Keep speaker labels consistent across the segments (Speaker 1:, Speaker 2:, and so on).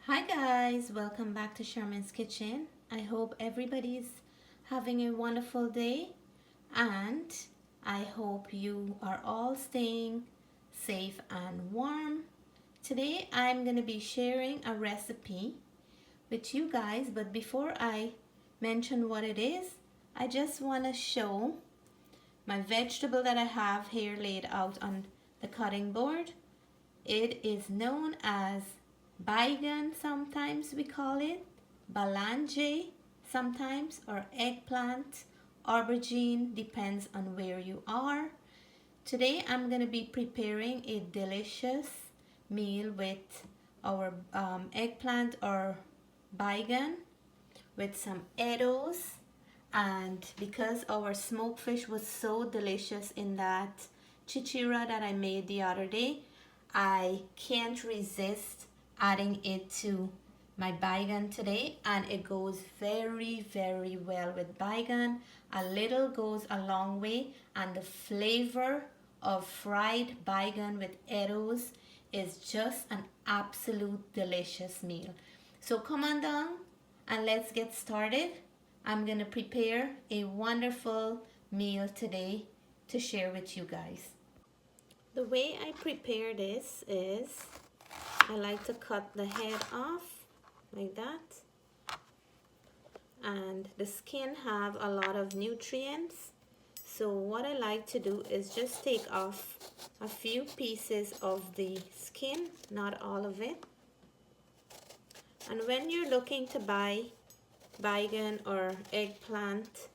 Speaker 1: Hi guys, welcome back to Sherman's Kitchen. I hope everybody's having a wonderful day and I hope you are all staying safe and warm. Today I'm going to be sharing a recipe with you guys, but before I mention what it is, I just want to show my vegetable that I have here laid out on the cutting board. It is known as Baigan, sometimes we call it, Balanjay sometimes, or eggplant, aubergine, depends on where you are. Today I'm going to be preparing a delicious meal with our eggplant or Baigan with some eddoes, and because our smoked fish was so delicious in that chichira that I made the other day, I can't resist adding it to my baigan today, and it goes very well with baigan. A little goes a long way, and the flavor of fried baigan with eddoes is just an absolute delicious meal. So come on down and let's get started. I'm gonna prepare a wonderful meal today to share with you guys. The way I prepare this is I like to cut the head off like that, and the skin have a lot of nutrients, so what I like to do is just take off a few pieces of the skin, not all of it. And when you're looking to buy baigan or eggplant,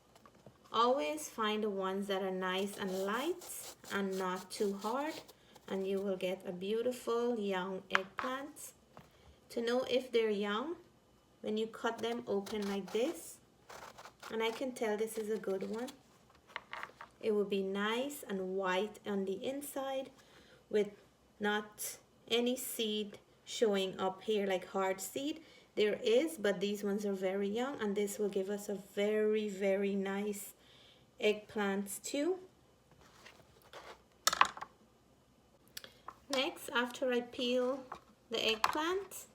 Speaker 1: always find the ones that are nice and light and not too hard, and you will get a beautiful young eggplant. To know if they're young, when you cut them open like this, and I can tell this is a good one, it will be nice and white on the inside with not any seed showing up here like hard seed. There is, but these ones are very young, and this will give us a very nice eggplant stew. Next, after I peel the eggplant,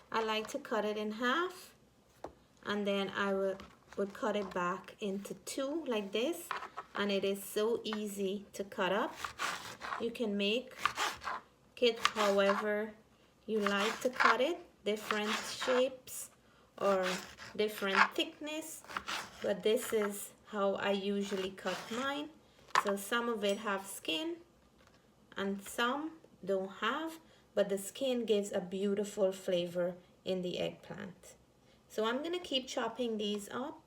Speaker 1: I like to cut it in half, and then I would cut it back into two like this, and it is so easy to cut up. You can make it however you like to cut it, different shapes or different thickness, but this is how I usually cut mine. So some of it have skin and some don't have, but the skin gives a beautiful flavor in the eggplant. So I'm gonna keep chopping these up,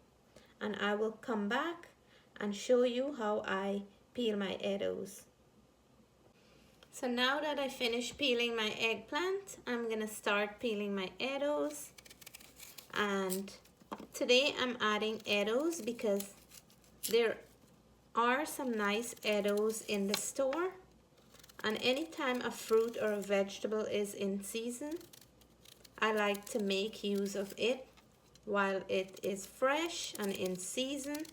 Speaker 1: and I will come back and show you how I peel my eddoes. So now that I finished peeling my eggplant, I'm gonna start peeling my eddoes. And today I'm adding eddoes because there are some nice eddoes in the store, and anytime a fruit or a vegetable is in season, I like to make use of it while it is fresh and in season.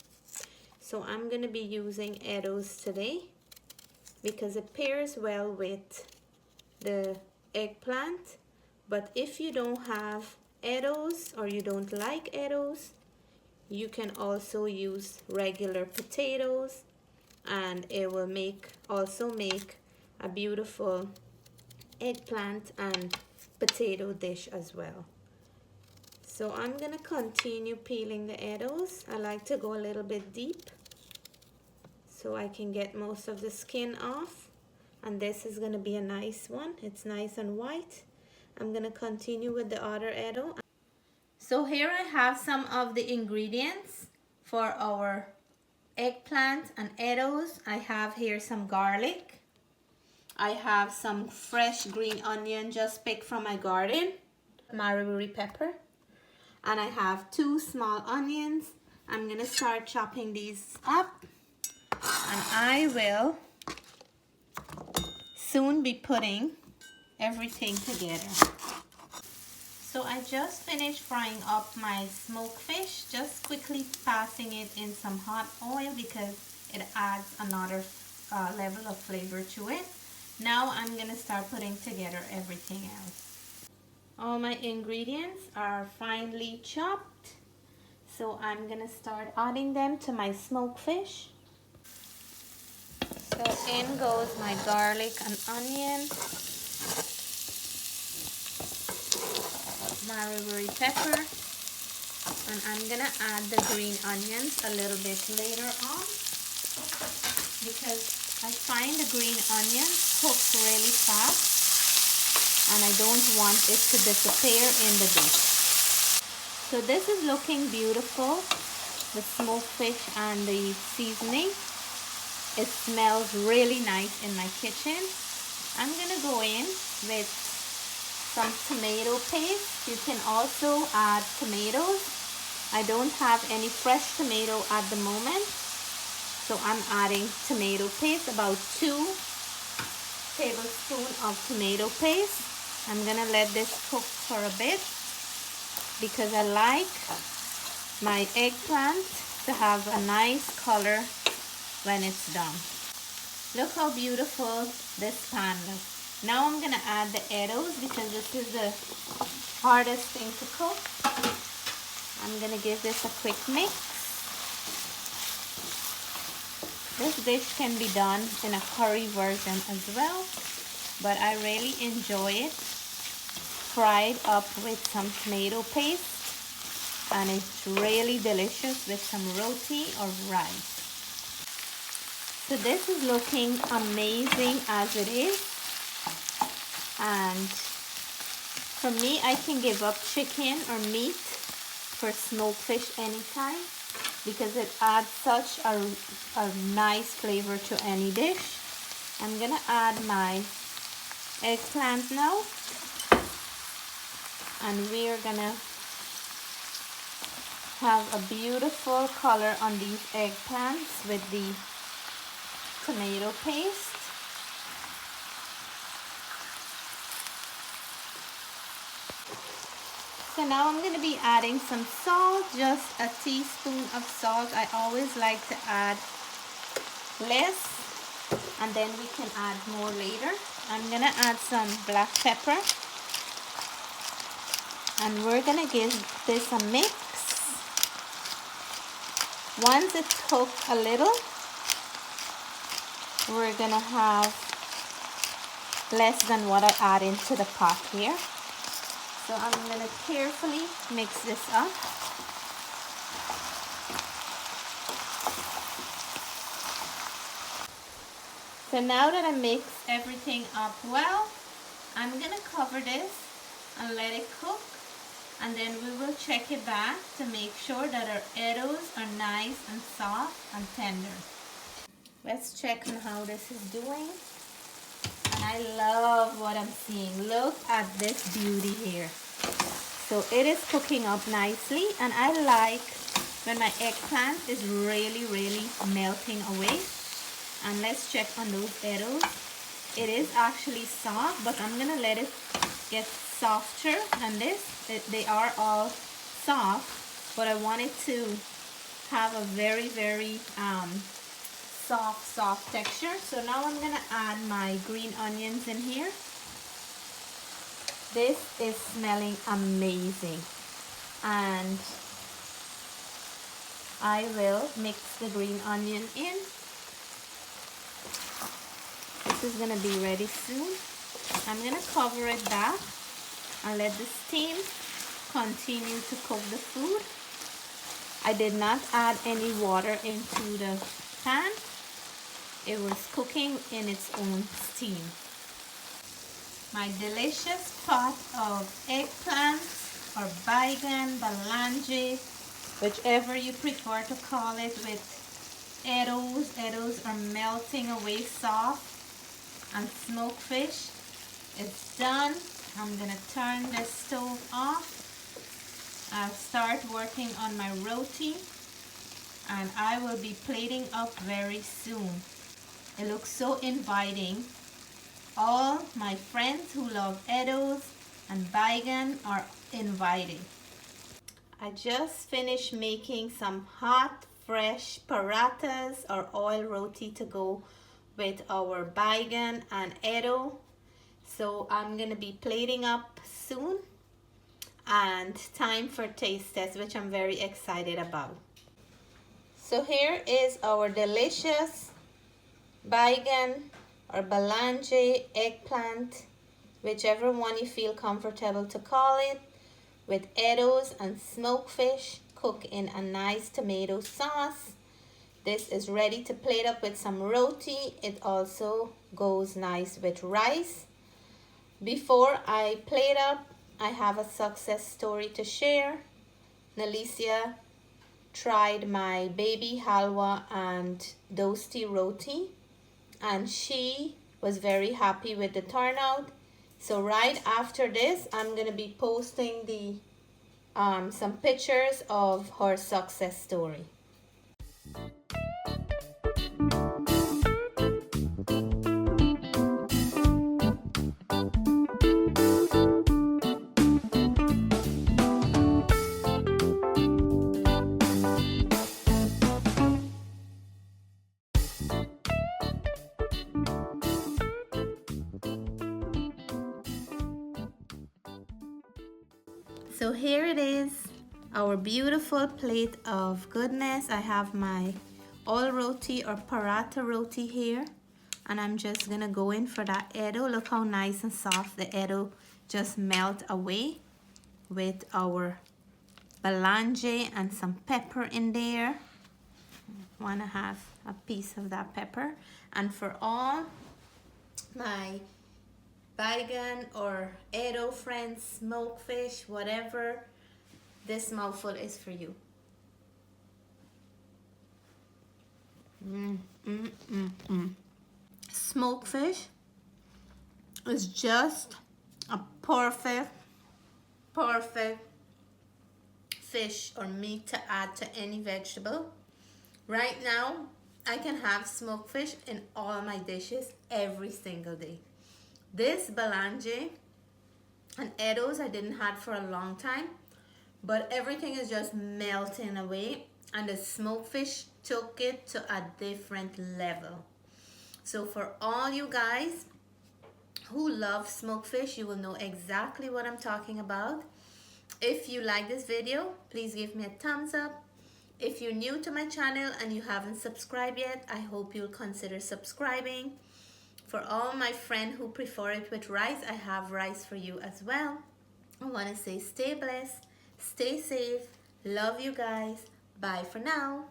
Speaker 1: So I'm going to be using eddoes today because it pairs well with the eggplant. But if you don't have eddoes or you don't like eddoes, you can also use regular potatoes, and it will also make a beautiful eggplant and potato dish as well. So I'm gonna continue peeling the eddoes. I like to go a little bit deep so I can get most of the skin off, and this is gonna be a nice one. It's nice and white. I'm gonna continue with the other eddo. So here I have some of the ingredients for our eggplant and eddoes. I have here some garlic. I have some fresh green onion just picked from my garden, wirrie pepper, and I have 2 small onions. I'm gonna start chopping these up, and I will soon be putting everything together. So I just finished frying up my smoked fish, just quickly passing it in some hot oil because it adds another level of flavor to it. Now I'm gonna start putting together everything else. All my ingredients are finely chopped, so I'm gonna start adding them to my smoked fish. So in goes my garlic and onion, my wirrie pepper, and I'm gonna add the green onions a little bit later on because I find the green onions cook really fast and I don't want it to disappear in the dish. So this is looking beautiful, the smoked fish and the seasoning. It smells really nice in my kitchen. I'm gonna go in with some tomato paste. You can also add tomatoes. I don't have any fresh tomato at the moment, so I'm adding tomato paste, about 2 tablespoons of tomato paste. I'm gonna let this cook for a bit because I like my eggplant to have a nice color when it's done. Look how beautiful this pan looks. Now I'm gonna add the eddoes because this is the hardest thing to cook. I'm gonna give this a quick mix. This dish can be done in a curry version as well, but I really enjoy it fried up with some tomato paste, and it's really delicious with some roti or rice. So this is looking amazing as it is, and for me, I can give up chicken or meat for smoked fish anytime because it adds such a nice flavor to any dish. I'm gonna add my eggplant now, and we're gonna have a beautiful color on these eggplants with the tomato paste. So now I'm going to be adding some salt, just a teaspoon of salt. I always like to add less and then we can add more later. I'm going to add some black pepper and we're going to give this a mix. Once it's cooked a little, we're going to have less than what I add into the pot here. So I'm going to carefully mix this up. So now that I mix everything up well, I'm going to cover this and let it cook. And then we will check it back to make sure that our eddoes are nice and soft and tender. Let's check on how this is doing. And I love what I'm seeing. Look at this beauty here. So it is cooking up nicely, and I like when my eggplant is really melting away. And let's check on those eddoes. It is actually soft, but I'm gonna let it get softer than this. They are all soft, but I want it to have a very soft texture. So now I'm gonna add my green onions in here. This is smelling amazing, and I will mix the green onion in. This is gonna be ready soon. I'm gonna cover it back and let the steam continue to cook the food. I did not add any water into the pan. It was cooking in its own steam. My delicious pot of eggplant or Baigan, Balanjay, whichever you prefer to call it, with eddoes. Eddoes are melting away soft, and smoked fish. It's done. I'm gonna turn the stove off. I'll start working on my roti, and I will be plating up very soon. It looks so inviting. All my friends who love eddoes and Baigan are invited. I just finished making some hot, fresh parathas or oil roti to go with our Baigan and eddo. So I'm gonna be plating up soon. and time for taste test, which I'm very excited about. So here is our delicious Baigan or Balanjay eggplant, whichever one you feel comfortable to call it, with eddoes and smoked fish cooked in a nice tomato sauce. This is ready to plate up with some roti. It also goes nice with rice. Before I plate up, I have a success story to share. Nalicia tried my baby halwa and dosti roti, and she was very happy with the turnout. So right after this, I'm gonna be posting the some pictures of her success story. So here it is, our beautiful plate of goodness. I have my oil roti or paratha roti here, and I'm just gonna go in for that eddo. Look how nice and soft the eddo just melt away with our Balanjay and some pepper in there. Wanna have a piece of that pepper. And for all my Baigan or eddo friends, smoked fish, whatever, this mouthful is for you. Smoked fish is just a perfect fish or meat to add to any vegetable. Right now, I can have smoked fish in all my dishes every single day. This Balanjay and eddoes I didn't have for a long time, but everything is just melting away, and the smoked fish took it to a different level. So for all you guys who love smoked fish, you will know exactly what I'm talking about. If you like this video, please give me a thumbs up. If you're new to my channel and you haven't subscribed yet, I hope you'll consider subscribing. For all my friends who prefer it with rice, I have rice for you as well. I want to say stay blessed, stay safe, love you guys. Bye for now.